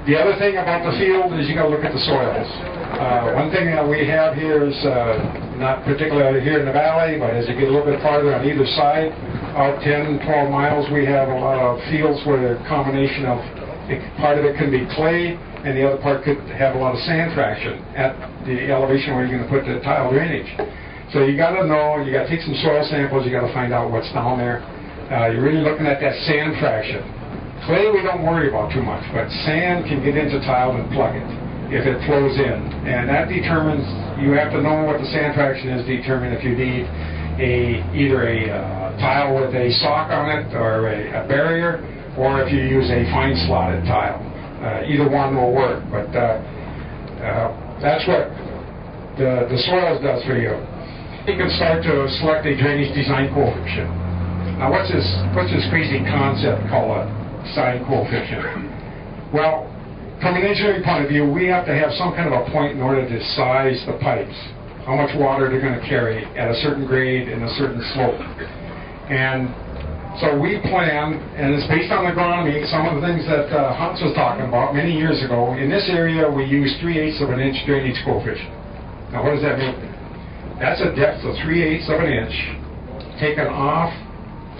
The other thing about the field is you got to look at the soils. One thing that we have here is, not particularly here in the valley, but as you get a little bit farther on either side, out 10, 12 miles, we have a lot of fields where a combination of, part of it can be clay, and the other part could have a lot of sand fraction at the elevation where you're going to put the tile drainage. So you got to know, you got to take some soil samples, you got to find out what's down there. You're really looking at that sand fraction. Clay we don't worry about too much, but sand can get into tile and plug it if it flows in. And that determines, you have to know what the sand fraction is to determine if you need either a tile with a sock on it or a barrier, or if you use a fine slotted tile. Either one will work, but that's what the soils does for you. You can start to select a drainage design coefficient. Now what's this crazy concept called a design coefficient? Well, from an engineering point of view, we have to have some kind of a point in order to size the pipes, how much water they're going to carry at a certain grade and a certain slope. And so we plan, and it's based on agronomy, some of the things that Hans was talking about many years ago. In this area, we use 3/8 of an inch drainage coefficient. Now what does that mean? That's a depth of 3/8 of an inch taken off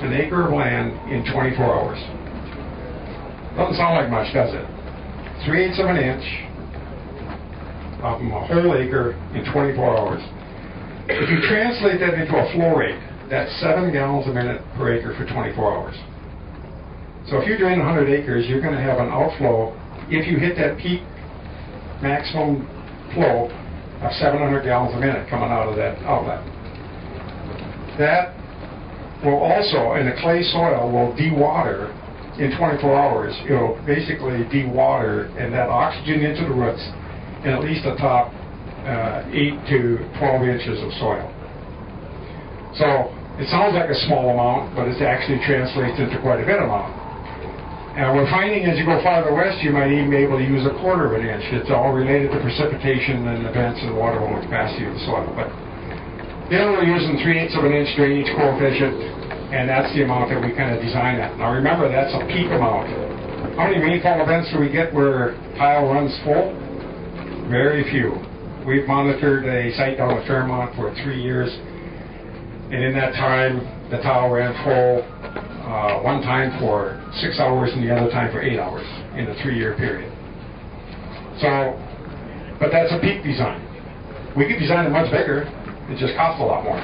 an acre of land in 24 hours. Doesn't sound like much, does it? 3/8 of an inch off a whole acre in 24 hours. If you translate that into a flow rate, that's 7 gallons a minute per acre for 24 hours. So if you drain 100 acres, you're going to have an outflow, if you hit that peak maximum flow, of 700 gallons a minute coming out of that outlet. That will also, in a clay soil, will de-water in 24 hours. It'll basically de-water and that oxygen into the roots in at least the top 8 to 12 inches of soil. So it sounds like a small amount, but it actually translates into quite a bit amount. And we're finding as you go farther west, you might even be able to use 1/4 of an inch. It's all related to precipitation and events and water movement capacity of the soil. But then we're using 3/8 of an inch drainage coefficient, and that's the amount that we kind of design at. Now remember, that's a peak amount. How many rainfall events do we get where tile runs full? Very few. We've monitored a site down at Fairmont for 3 years, and in that time, the tile ran full one time for 6 hours and the other time for 8 hours in a 3-year period. So, but that's a peak design. We could design it much bigger, it just costs a lot more.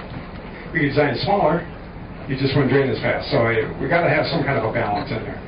We could design it smaller, you just wouldn't drain as fast. So we got to have some kind of a balance in there.